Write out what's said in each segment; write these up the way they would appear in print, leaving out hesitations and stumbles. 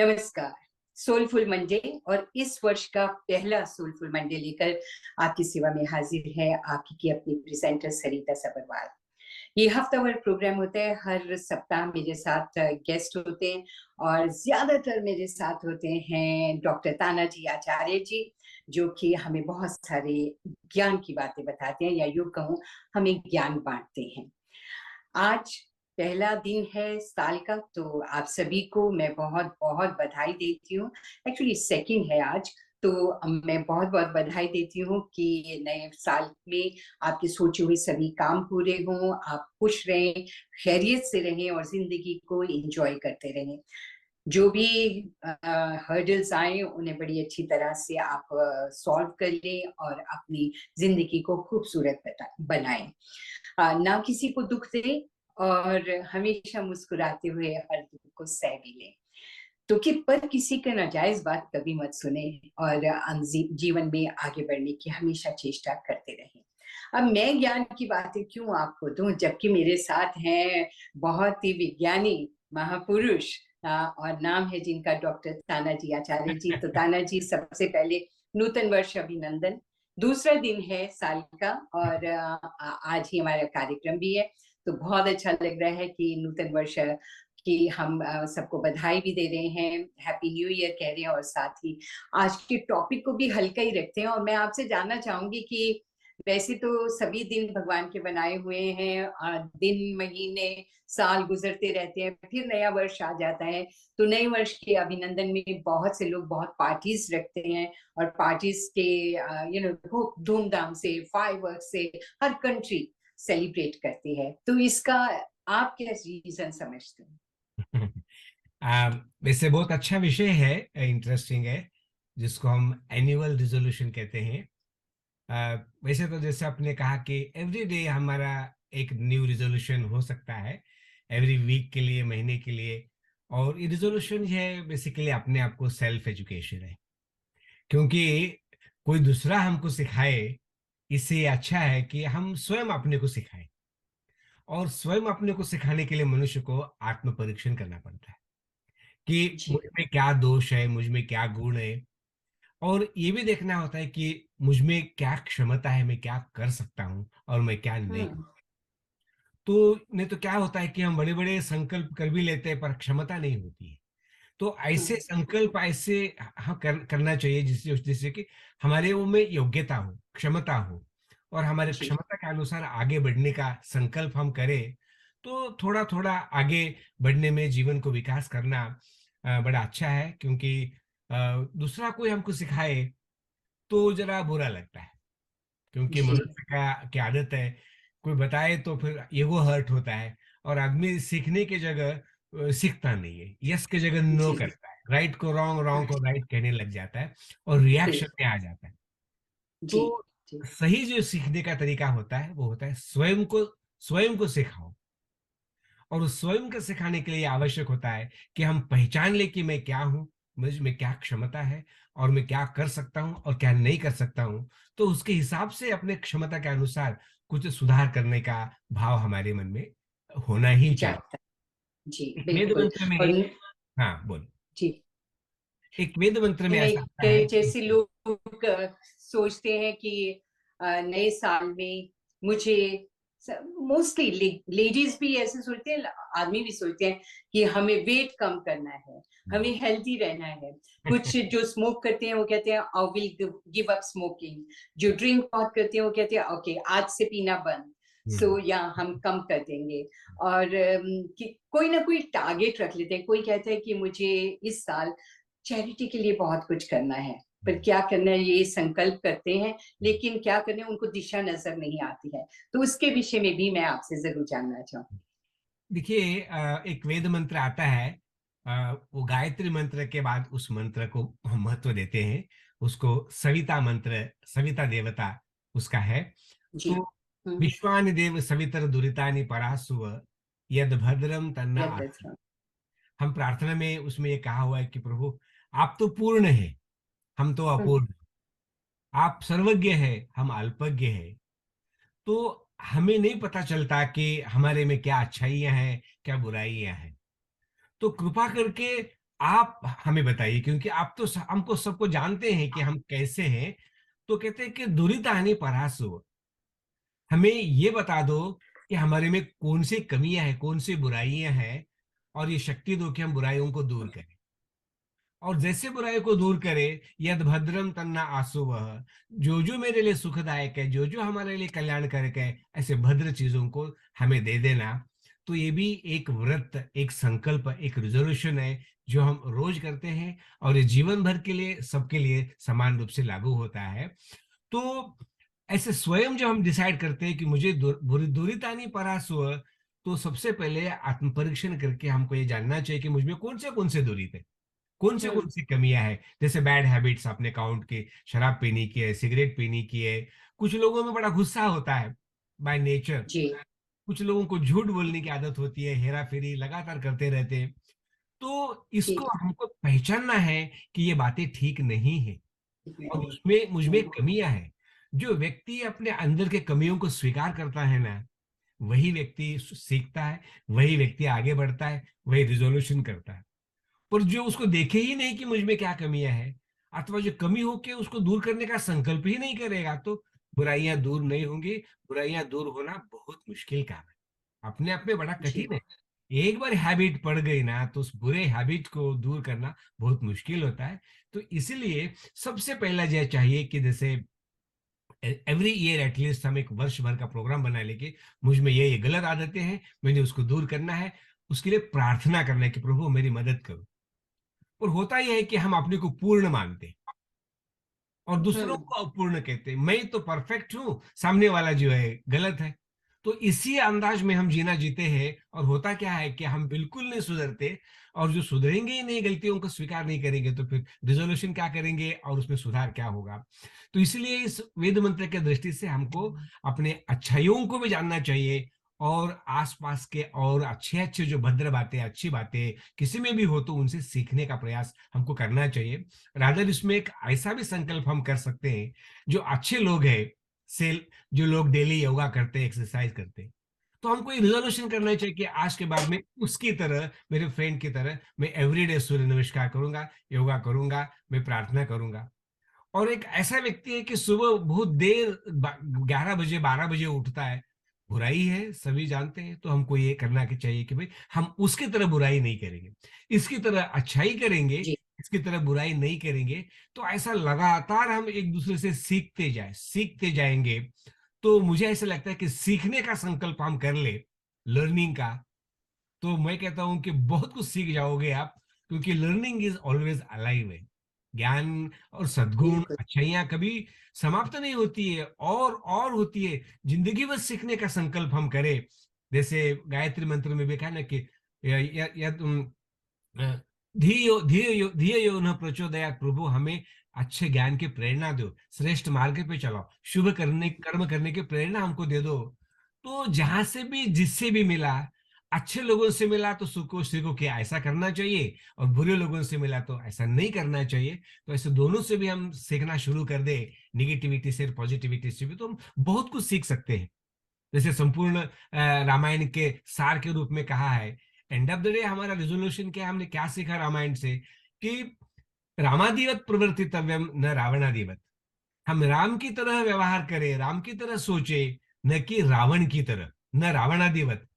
नमस्कार। Soulful Monday और इस वर्ष का पहला सोलफुल मंडे लेकर आपकी सेवा में हाजिर है आपकी अपनी प्रेजेंटर सरिता सबरवाल। ये हफ्तावार प्रोग्राम होता है। हर सप्ताह मेरे साथ गेस्ट होते हैं और ज्यादातर मेरे साथ होते हैं डॉक्टर तानाजी आचार्य जी, जो कि हमें बहुत सारे ज्ञान की बातें बताते हैं, या यूं कहूं हमें ज्ञान बांटते हैं। आज पहला दिन है साल का, तो आप सभी को मैं बहुत बहुत बधाई देती हूँ। एक्चुअली सेकंड है आज, तो मैं बहुत बहुत बधाई देती हूँ कि नए साल में आपके सोचे हुए सभी काम पूरे हों, आप खुश रहें, खैरियत से रहें और जिंदगी को एंजॉय करते रहें। जो भी हर्डल्स आए उन्हें बड़ी अच्छी तरह से आप सॉल्व कर लें और अपनी जिंदगी को खूबसूरत बनाएं। ना किसी को दुख दे और हमेशा मुस्कुराते हुए हर दुख को सह भी लें। तो कि पर किसी का नाजायज बात कभी मत सुने और जीवन में आगे बढ़ने की हमेशा चेष्टा करते रहें। अब मैं ज्ञान की बातें क्यों आपको दूं, जबकि मेरे साथ हैं बहुत ही विज्ञानी महापुरुष और नाम है जिनका डॉक्टर तानाजी आचार्य जी। तो तानाजी, सबसे पहले नूतन वर्ष अभिनंदन। दूसरा दिन है साल का और आज ही हमारा कार्यक्रम भी है, तो बहुत अच्छा लग रहा है कि नूतन वर्ष कि हम सबको बधाई भी दे रहे हैं, हैप्पी न्यू ईयर कह रहे हैं और साथ ही आज के टॉपिक को भी हल्का ही रखते हैं। और मैं आपसे जानना चाहूंगी कि वैसे तो सभी दिन भगवान के बनाए हुए हैं, दिन महीने साल गुजरते रहते हैं, फिर नया वर्ष आ जाता है, तो नए वर्ष के अभिनंदन में बहुत से लोग बहुत पार्टीज रखते हैं और पार्टीज के खूब धूमधाम से फायरवर्क से हर कंट्री सेलिब्रेट करती है। तो इसका आप क्या रीजन समझते हैं? वैसे बहुत अच्छा विषय है, इंटरेस्टिंग है, जिसको हम एनुअल रिजोल्यूशन कहते हैं। वैसे तो जैसे आपने कहा कि एवरी डे हमारा एक न्यू रिजोल्यूशन हो सकता है, एवरी वीक के लिए, महीने के लिए। और ये रिजोल्यूशन है बेसिकली अपने आप को सेल्फ एजुकेशन है, क्योंकि कोई दूसरा हमको सिखाए इससे अच्छा है कि हम स्वयं अपने को सिखाएं। और स्वयं अपने को सिखाने के लिए मनुष्य को आत्म परीक्षण करना पड़ता है कि मुझ जी। में क्या दोष है, मुझ में क्या गुण है। और ये भी देखना होता है कि मुझ में क्या क्षमता है, मैं क्या कर सकता हूँ और मैं क्या नहीं। हम्म। तो नहीं तो क्या होता है कि हम बड़े बड़े संकल्प कर भी लेते हैं पर क्षमता नहीं होती है। तो ऐसे हम्म। संकल्प ऐसे हाँ करना चाहिए जिससे जिससे कि हमारे वो में योग्यता हो, क्षमता हो, और हमारे जी। क्षमता के अनुसार आगे बढ़ने का संकल्प हम करें। तो थोड़ा थोड़ा आगे बढ़ने में जीवन को विकास करना बड़ा अच्छा है, क्योंकि दूसरा कोई हमको सिखाए तो जरा बुरा लगता है, क्योंकि जी। मनुष्य का की आदत है, कोई बताए तो फिर ईगो हर्ट होता है और आदमी सीखने की जगह सीखता नहीं है, यस की जगह नो जी। करता है, राइट को रॉन्ग, रॉन्ग को राइट कहने लग जाता है और बिल रिएक्शन में आ जाता है। जी। तो जी। सही जो सीखने का तरीका होता है वो होता है स्वयं को सिखाओ। और उस स्वयं को सिखाने के लिए आवश्यक होता है कि हम पहचान ले कि मैं क्या हूँ, मुझ में क्या क्षमता है और मैं क्या कर सकता हूँ और क्या नहीं कर सकता हूँ। तो उसके हिसाब से अपने क्षमता के अनुसार कुछ सुधार करने का भाव हमारे मन में होना ही चाहिए। जागता। जी, एक वेद बिल्कुल। मंत्र में और हाँ बोल, जी, एक वेद मंत्र में नहीं, ऐसा आता है कई कि जैसे लोग सोचते हैं कि नए साल में मुझे, मोस्टली लेडीज भी ऐसे सोचते हैं, आदमी भी सोचते हैं कि हमें वेट कम करना है, हमें हेल्दी रहना है। कुछ जो स्मोक करते हैं वो कहते हैं I will give up smoking. जो ड्रिंक बहुत करते हैं वो कहते हैं ओके, आज से पीना बंद, सो या हम कम कर देंगे। और कि कोई ना कोई टारगेट रख लेते हैं। कोई कहता है कि मुझे इस साल चैरिटी के लिए बहुत कुछ करना है, पर क्या करना है ये संकल्प करते हैं, लेकिन क्या करना है उनको दिशा नजर नहीं आती है। तो उसके विषय में भी मैं आपसे जरूर जानना चाहूँ। देखिए, एक वेद मंत्र आता है, वो गायत्री मंत्र के बाद उस मंत्र को हम महत्व देते हैं। उसको सविता मंत्र, सविता देवता उसका है। जी। तो विश्वानि देव सवितर दुरितानि परासुव यद भद्रम तन्ना यद आसु। हम प्रार्थना में उसमें ये कहा हुआ है कि प्रभु आप तो पूर्ण है, हम तो अपूर्ण। आप सर्वज्ञ है, हम अल्पज्ञ है। तो हमें नहीं पता चलता कि हमारे में क्या अच्छाइयां हैं, क्या बुराइयां हैं। तो कृपा करके आप हमें बताइए, क्योंकि आप तो हमको सबको जानते हैं कि हम कैसे हैं। तो कहते हैं कि दुरितानि परासु, हमें ये बता दो कि हमारे में कौन सी कमियां हैं, कौन सी बुराइयां हैं, और ये शक्ति दो कि हम बुराइयों को दूर करें। और जैसे बुराई को दूर करे, यद भद्रम तन्ना आसु वह, जो जो मेरे लिए सुखदायक है, जो जो हमारे लिए कल्याणकारक है, ऐसे भद्र चीजों को हमें दे देना। तो ये भी एक व्रत, एक संकल्प, एक रिजोल्यूशन है जो हम रोज करते हैं, और ये जीवन भर के लिए सबके लिए समान रूप से लागू होता है। तो ऐसे स्वयं जो हम डिसाइड करते हैं कि मुझे दुरितानी परासु, तो सबसे पहले आत्म परीक्षण करके हमको ये जानना चाहिए कि मुझमें कौन से दुरित है, कौन सी कमियां हैं। जैसे बैड हैबिट्स आपने काउंट की, शराब पीने की है, सिगरेट पीने की है। कुछ लोगों में बड़ा गुस्सा होता है बाय नेचर, जी कुछ लोगों को झूठ बोलने की आदत होती है, हेरा फेरी लगातार करते रहते हैं। तो इसको जी हमको पहचानना है कि ये बातें ठीक नहीं है, और उसमें मुझमें कमियां हैं। जो व्यक्ति अपने अंदर के कमियों को स्वीकार करता है ना, वही व्यक्ति सीखता है, वही व्यक्ति आगे बढ़ता है, वही रिजोल्यूशन करता है। पर जो उसको देखे ही नहीं कि मुझ में क्या कमियां है, अथवा जो कमी हो के उसको दूर करने का संकल्प ही नहीं करेगा, तो बुराइयां दूर नहीं होंगी। बुराइयां दूर होना बहुत मुश्किल काम है, अपने आप में बड़ा जी कठिन है। एक बार हैबिट पड़ गई ना, तो उस बुरे हैबिट को दूर करना बहुत मुश्किल होता है। तो इसलिए सबसे पहला यह चाहिए कि जैसे एवरी ईयर एटलीस्ट हम एक वर्ष भर का प्रोग्राम बना लेके, मुझ में ये गलत आदतें हैं, मैंने उसको दूर करना है। उसके लिए प्रार्थना करना है कि प्रभु मेरी मदद करो। और होता यह है कि हम अपने को पूर्ण मानते हैं और दूसरों हम्म को अपूर्ण कहते हैं। मैं तो परफेक्ट हूं, सामने वाला जो है गलत है। तो इसी अंदाज में हम जीना जीते हैं, और होता क्या है कि हम बिल्कुल नहीं सुधरते, और जो सुधरेंगे ही नहीं, गलतियों को स्वीकार नहीं करेंगे, तो फिर रिजोल्यूशन क्या करेंगे और उसमें सुधार क्या होगा। तो इसलिए इस वेद मंत्र के दृष्टि से हमको अपने अच्छाइयों को भी जानना चाहिए, और आसपास के और अच्छे अच्छे जो भद्र बातें, अच्छी बातें किसी में भी हो, तो उनसे सीखने का प्रयास हमको करना चाहिए। रादर इसमें एक ऐसा भी संकल्प हम कर सकते हैं, जो अच्छे लोग हैं, से जो लोग डेली योगा करते हैं, एक्सरसाइज करते हैं, तो हमको ये रिजोल्यूशन करना चाहिए कि आज के बाद में उसकी तरह, मेरे फ्रेंड की तरह, मैं एवरीडे सूर्य नमस्कार करूंगा, योगा करूंगा, मैं प्रार्थना करूंगा। और एक ऐसा व्यक्ति है कि सुबह बहुत देर 11 बजे 12 बजे उठता है, बुराई है, सभी जानते हैं। तो हमको ये करना कि चाहिए कि भाई हम उसकी तरह बुराई नहीं करेंगे, इसकी तरह अच्छाई करेंगे, जी इसकी तरह बुराई नहीं करेंगे। तो ऐसा लगातार हम एक दूसरे से सीखते जाएंगे। तो मुझे ऐसा लगता है कि सीखने का संकल्प हम कर ले, लर्निंग का, तो मैं कहता हूं कि बहुत कुछ सीख जाओगे आप, क्योंकि लर्निंग इज ऑलवेज अलाइव है। ज्ञान और सद्गुण, बिल्कुल अच्छाइयां कभी समाप्त नहीं होती है, और होती है। जिंदगी भर सीखने का संकल्प हम करें। जैसे गायत्री मंत्र में भी कहा ना कि या, या, या तुम अ, धियो न प्रचोदयात्, प्रभु हमें अच्छे ज्ञान की प्रेरणा दो, श्रेष्ठ मार्ग पे चलाओ, शुभ करने कर्म करने की प्रेरणा हमको दे दो। तो जहां से भी जिससे भी मिला, अच्छे लोगों से मिला तो सुखो सीखो कि ऐसा करना चाहिए, और बुरे लोगों से मिला तो ऐसा नहीं करना चाहिए। तो ऐसे दोनों से भी हम सीखना शुरू कर दे, निगेटिविटी से पॉजिटिविटी से भी, तो हम बहुत कुछ सीख सकते हैं। जैसे संपूर्ण रामायण के सार के रूप में कहा है, एंड ऑफ द डे हमारा रिजोल्यूशन क्या, हमने क्या सीखा रामायण से, कि रामादिवत प्रवर्तितव्यम न रावणादिवत। हम राम की तरह व्यवहार करें, राम की तरह सोचे, न कि रावण की तरह, न रावणादिवत।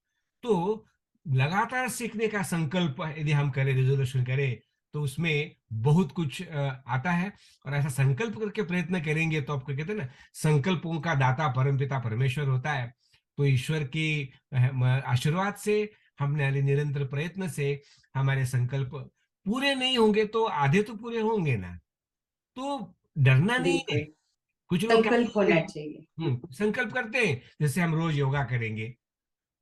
तो लगातार सीखने का संकल्प यदि हम करें, रिजोल्यूशन करें, तो उसमें बहुत कुछ आता है। और ऐसा संकल्प करके प्रयत्न करेंगे, तो आपको कहते हैं ना, संकल्पों का दाता परमपिता परमेश्वर होता है। तो ईश्वर की आशीर्वाद से, हमने निरंतर प्रयत्न से हमारे संकल्प पूरे नहीं होंगे तो आधे तो पूरे होंगे ना। तो डरना नहीं है। बिल्कुल कुछ लोग क्या संकल्प करते होना हैं, चाहिए। संकल्प करते हैं, जैसे हम रोज योगा करेंगे,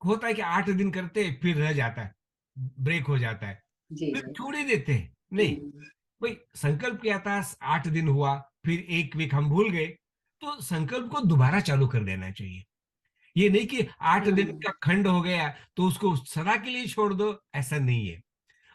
होता है कि 8 दिन करते हैं, फिर रह जाता है, ब्रेक हो जाता है, जी फिर जी छोड़ ही देते हैं। नहीं, हम्म, भाई संकल्प किया था, 8 दिन हुआ, फिर एक वीक हम भूल गए, तो संकल्प को दोबारा चालू कर देना चाहिए। ये नहीं कि 8 दिन हम्म, का खंड हो गया तो उसको सदा के लिए छोड़ दो, ऐसा नहीं है।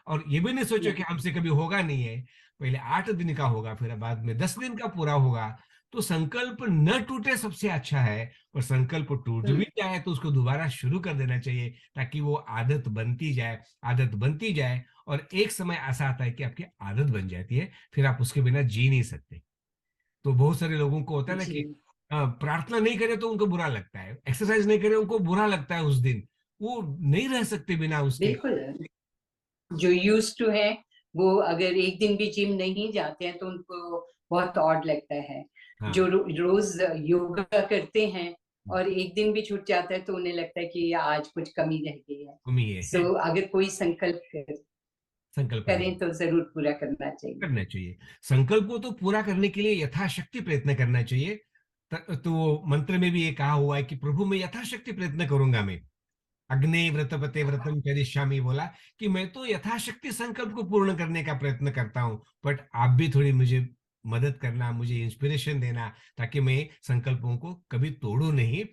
और ये भी नहीं सोचो कि नहीं हमसे कभी होगा नहीं है। पहले 8 दिन का होगा, फिर बाद में 10 दिन का पूरा होगा। तो संकल्प न टूटे सबसे अच्छा है, और संकल्प टूट हम्म, भी जाए तो उसको दोबारा शुरू कर देना चाहिए, ताकि वो आदत बनती जाए, आदत बनती जाए, और एक समय ऐसा आता है कि आपकी आदत बन जाती है, फिर आप उसके बिना जी नहीं सकते। तो बहुत सारे लोगों को होता है ना जी कि प्रार्थना नहीं करे तो उनको बुरा लगता है, एक्सरसाइज नहीं करे उनको बुरा लगता है उस दिन, वो नहीं रह सकते बिना उसके। बिल्कुल। जो यूज टू है वो अगर एक दिन भी जिम नहीं जाते हैं तो उनको बहुत ऑड लगता है। जो हाँ, रोज योगा करते हैं और एक दिन भी छूट जाता है तो उन्हें लगता है कि आज कुछ कमी रह गई है। कमी ये है। सो अगर कोई संकल्प संकल्प करना करें तो जरूर पूरा करना चाहिए। करना चाहिए। संकल्प को तो पूरा करने के लिए यथाशक्ति प्रयत्न करना चाहिए। तो वो मंत्र में भी ये कहा हुआ है कि प्रभु मैं यथाशक्ति प्रयत्न करूंगा। मैं अग्नि व्रतपते व्रतम करिष्यामि बोला कि मैं तो यथाशक्ति संकल्प को पूर्ण करने का प्रयत्न करता हूँ, बट आप भी थोड़ी मुझे मदद करना, मुझे इंस्पिरेशन देना, ताकि मैं संकल्पों को कभी तोड़ू नहीं।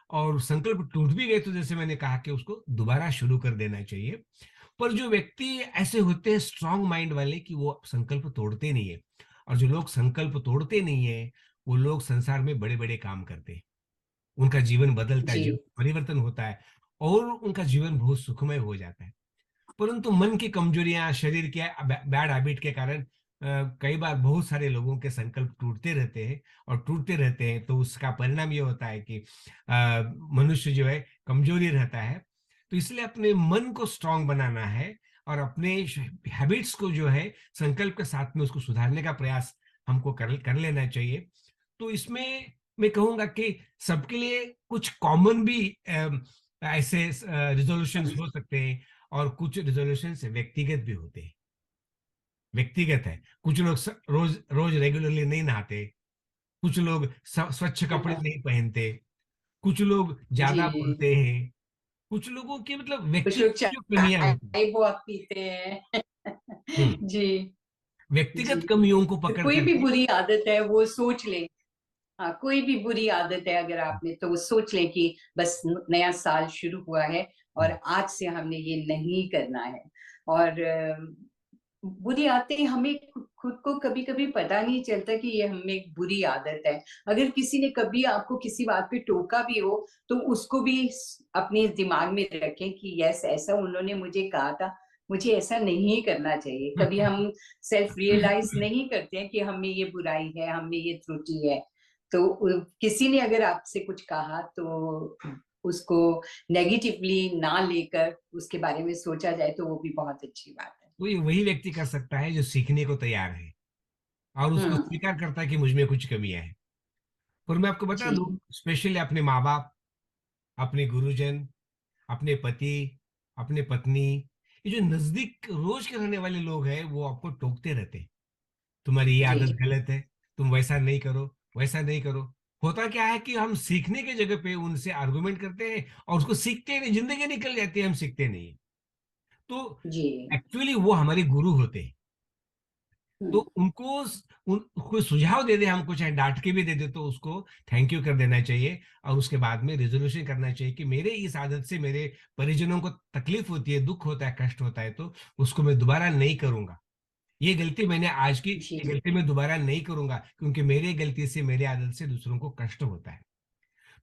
और संकल्प टूट भी गए तो जैसे मैंने कहा कि उसको दोबारा शुरू कर देना चाहिए। पर जो व्यक्ति ऐसे होते हैं स्ट्रांग माइंड वाले कि वो संकल्प तोड़ते नहीं है, और जो लोग संकल्प तोड़ते नहीं है, वो लोग संसार में बड़े बड़े काम करते हैं, उनका जीवन बदलता है, जी जीवन परिवर्तन होता है, और उनका जीवन बहुत सुखमय हो जाता है। परंतु मन की कमजोरियां, शरीर के बैड हैबिट के कारण कई बार बहुत सारे लोगों के संकल्प टूटते रहते हैं, और टूटते रहते हैं तो उसका परिणाम ये होता है कि मनुष्य जो है कमजोरी रहता है। तो इसलिए अपने मन को स्ट्रांग बनाना है, और अपने हैबिट्स को जो है संकल्प के साथ में उसको सुधारने का प्रयास हमको कर कर लेना चाहिए। तो इसमें मैं कहूंगा कि सबके लिए कुछ कॉमन भी ऐसे रिजोल्यूशंस हो सकते हैं, और कुछ रिजोल्यूशन व्यक्तिगत भी होते हैं। व्यक्तिगत है, कुछ लोग रोज रोज रेगुलरली नहीं नहाते, कुछ लोग स्वच्छ कपड़े नहीं पहनते, कुछ लोग जी। ज्यादा बोलते हैं, कुछ लोगों की मतलब कुछ लोग व्यक्तिगत जो कमियां होती हैं। चाय बहुत पीते हैं। हम्म, जी जी। व्यक्तिगत कमियों को तो पकड़ कोई भी करके। बुरी आदत है वो सोच ले। हाँ, कोई भी बुरी आदत है अगर आपने तो वो सोच लें कि बस नया साल शुरू हुआ है और हम्म, आज से हमने ये नहीं करना है। और बुरी आदतें हमें खुद को कभी कभी पता नहीं चलता कि ये हमें एक बुरी आदत है। अगर किसी ने कभी आपको किसी बात पे टोका भी हो तो उसको भी अपने दिमाग में रखें कि यस ऐसा उन्होंने मुझे कहा था, मुझे ऐसा नहीं करना चाहिए। कभी हम सेल्फ रियलाइज नहीं करते हैं कि हमें ये बुराई है, हमें ये त्रुटि है। तो किसी ने अगर आपसे कुछ कहा तो उसको नेगेटिवली ना लेकर उसके बारे में सोचा जाए तो वो भी बहुत अच्छी बात है। वही वही व्यक्ति कर सकता है जो सीखने को तैयार है, और उसको हम्म। स्वीकार करता है कि मुझ में कुछ कमियां हैं। और मैं आपको बता दूं, जी स्पेशली अपने माँ बाप, अपने गुरुजन, अपने पति, अपने पत्नी, ये जो नजदीक रोज के रहने वाले लोग हैं, वो आपको टोकते रहते हैं, तुम्हारी ये जी आदत गलत है, तुम वैसा नहीं करो, वैसा नहीं करो। होता क्या है कि हम सीखने की जगह पे उनसे आर्गुमेंट करते हैं, और उसको सीखते ही नहीं, जिंदगी निकल जाती है, हम सीखते नहीं। तो जी। एक्चुअली वो हमारे गुरु होते हैं। तो हम्म उनको सुझाव दे दे, हमको चाहे डांट के भी दे दे, तो उसको थैंक यू कर देना चाहिए, और उसके बाद में रेजोल्यूशन करना चाहिए कि मेरे इस आदत से मेरे परिजनों को तकलीफ होती है, दुख होता है, कष्ट होता है, तो उसको मैं दोबारा नहीं करूंगा। ये गलती मैंने आज की, जी ये गलती मैं दोबारा नहीं करूंगा, क्योंकि मेरे गलती से, मेरे आदत से दूसरों को कष्ट होता है।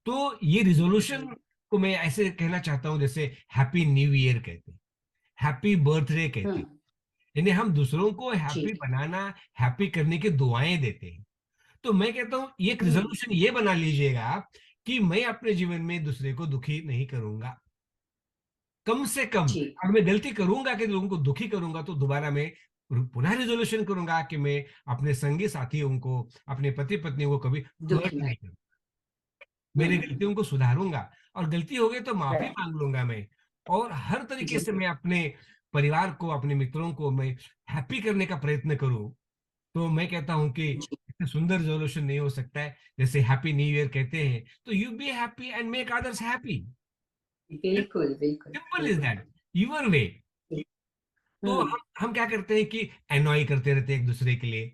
तो ये रिजोल्यूशन जी। को मैं ऐसे कहना चाहता हूं, जैसे हैप्पी न्यू ईयर कहते हैं, हैप्पी बर्थडे कहते हैं। हम्म। यानी हम दूसरों को जी। हैप्पी बनाना, हैप्पी करने की दुआएं देते हैं। तो मैं कहता हूं ये एक हम्म। रिजोल्यूशन ये बना लीजिएगा आप, कि मैं अपने जीवन में दूसरे को दुखी नहीं करूंगा, कम से कम। जी अगर मैं गलती करूंगा कि लोगों को दुखी करूंगा, तो दोबारा मैं पुनः रिजोल्यूशन करूंगा कि मैं अपने संगी साथियों को, अपने पति पत्नी को कभी हर्ट दुखी। नहीं करूंगा, मेरी हम्म। गलतियों को सुधारूंगा, और गलती हो गई तो माफी राइट। मांग लूंगा मैं। और हर तरीके जी से मैं अपने परिवार को, अपने मित्रों को मैं हैप्पी करने का प्रयत्न करूं। तो मैं कहता हूं कि जी। इससे सुंदर रेजोल्यूशन नहीं हो सकता है। जैसे हैप्पी न्यू ईयर कहते हैं, तो you be happy and make others happy. बिल्कुल बिल्कुल सिंपल इज बिल्कुल। दैट, यूर वे। तो हम्म हम क्या करते हैं कि एनॉय करते रहते हैं एक दूसरे के लिए।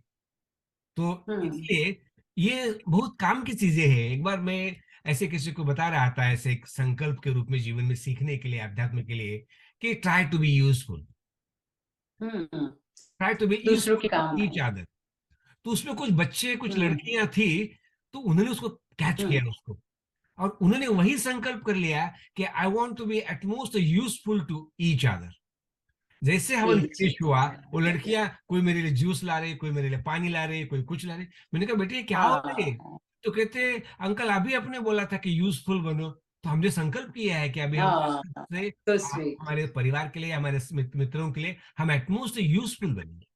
तो हम्म। इसलिए ये बहुत काम की चीजें हैं। एक बार मैं ऐसे किसी को बता रहा था, ऐसे एक संकल्प के रूप में जीवन में सीखने के लिए, अध्यात्म के लिए, कि try to be useful. Hmm. Try to be दूसरों के यूजफुल काम टू आए। Each other. तो उसमें कुछ बच्चे, कुछ हम्म। लड़कियां थी, तो उन्होंने उसको कैच हम्म। किया उसको, और उन्होंने वही संकल्प कर लिया कि I want to be utmost useful to each other. जैसे जी हवन जी। फिनिश हुआ, वो लड़कियां कोई मेरे लिए जूस ला रही, कोई मेरे लिए पानी ला रही, कोई कुछ ला रही। मैंने कहा बेटे ये क्या हो रहा है? हाँ तो कहते अंकल अभी आपने बोला था कि यूजफुल बनो, तो हमने संकल्प किया है कि अभी हम हाँ। से तो स्वीट। हमारे परिवार के लिए, हमारे मित्रों के लिए हम एटमोस्ट यूजफुल बनेंगे।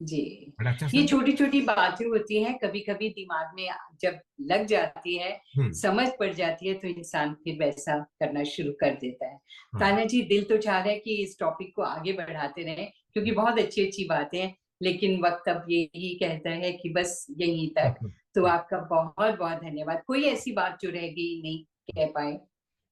जी। बड़ा अच्छा ये संकल्प। छोटी छोटी बातें होती हैं, कभी कभी दिमाग में जब लग जाती है, हम्म। समझ पड़ जाती है, तो इंसान फिर वैसा करना शुरू कर देता है। हाँ। ताना जी, दिल तो चाह रहा है कि इस टॉपिक को आगे बढ़ाते रहें, क्योंकि बहुत अच्छी अच्छी बातें हैं, लेकिन वक्त अब यही कहता है कि बस यहीं तक। तो आपका बहुत बहुत धन्यवाद। कोई ऐसी बात जो रह गई नहीं कह पाए?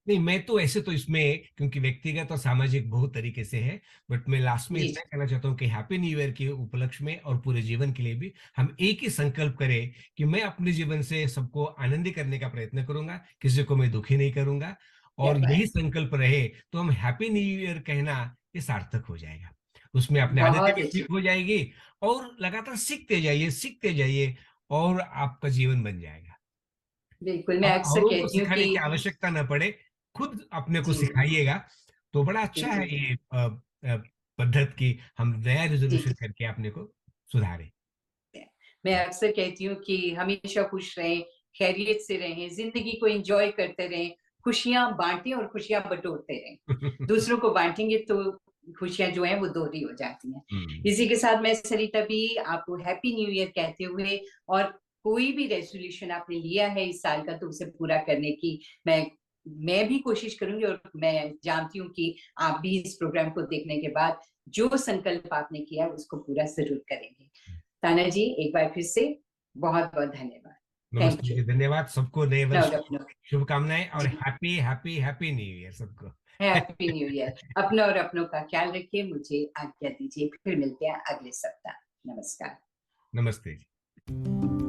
नहीं, मैं तो ऐसे तो इसमें, क्योंकि व्यक्तिगत और सामाजिक बहुत तरीके से है, बट मैं लास्ट में जी इतना जी। कहना चाहता हूँ कि हैप्पी न्यू ईयर के उपलक्ष्य में और पूरे जीवन के लिए भी हम एक ही संकल्प करें कि मैं अपने जीवन से सबको आनंदित करने का प्रयत्न करूंगा, किसी को मैं दुखी नहीं करूंगा, क्या और यही बात। संकल्प रहे तो हम हैप्पी न्यू ईयर कहना ये सार्थक हो जाएगा। उसमें अपनी आदतें बहुत भी अच्छी। ठीक हो जाएगी, और लगातार सीखते जाइए, और आपका जीवन बन जाएगा। बिल्कुल, मैं और अक्सर औरों को कहती हूँ सिखाने कि की आवश्यकता ना पड़े, खुद अपने को जी सिखाइएगा, तो बड़ा जी अच्छा है जी ये पद्धत की हम नया जी रिजोल्यूशन जी। करके अपने को सुधारें। मैं अक्सर कहती हूँ कि हमेशा खुश रहें, खैरियत से रहें, जिंदगी को एंजॉय करते रहें, खुशियां बांटें और खुशियां बटोरते रहें। दूसरों को बांटेंगे तो खुशियां जो हैं वो दोहरी हो जाती हैं। हम्म। इसी के साथ मैं सरिता भी आपको हैप्पी न्यू ईयर कहते हुए, और कोई भी रेजोल्यूशन आपने लिया है इस साल का, तो उसे पूरा करने की मैं भी कोशिश करूंगी, और मैं जानती हूँ कि आप भी इस प्रोग्राम को देखने के बाद जो संकल्प आपने किया उसको पूरा जरूर करेंगे। ताना जी, एक बार फिर से बहुत बहुत धन्यवाद। थैंक नमस्ते यू। जी, धन्यवाद सबको, नए वर्ष नौ की अपनों। शुभकामनाएं, और जी। Happy happy happy new year सबको। Happy new year. अपना और अपनों का ख्याल रखिए। मुझे आज्ञा दीजिए, फिर मिलते हैं अगले सप्ताह। नमस्कार। नमस्ते जी।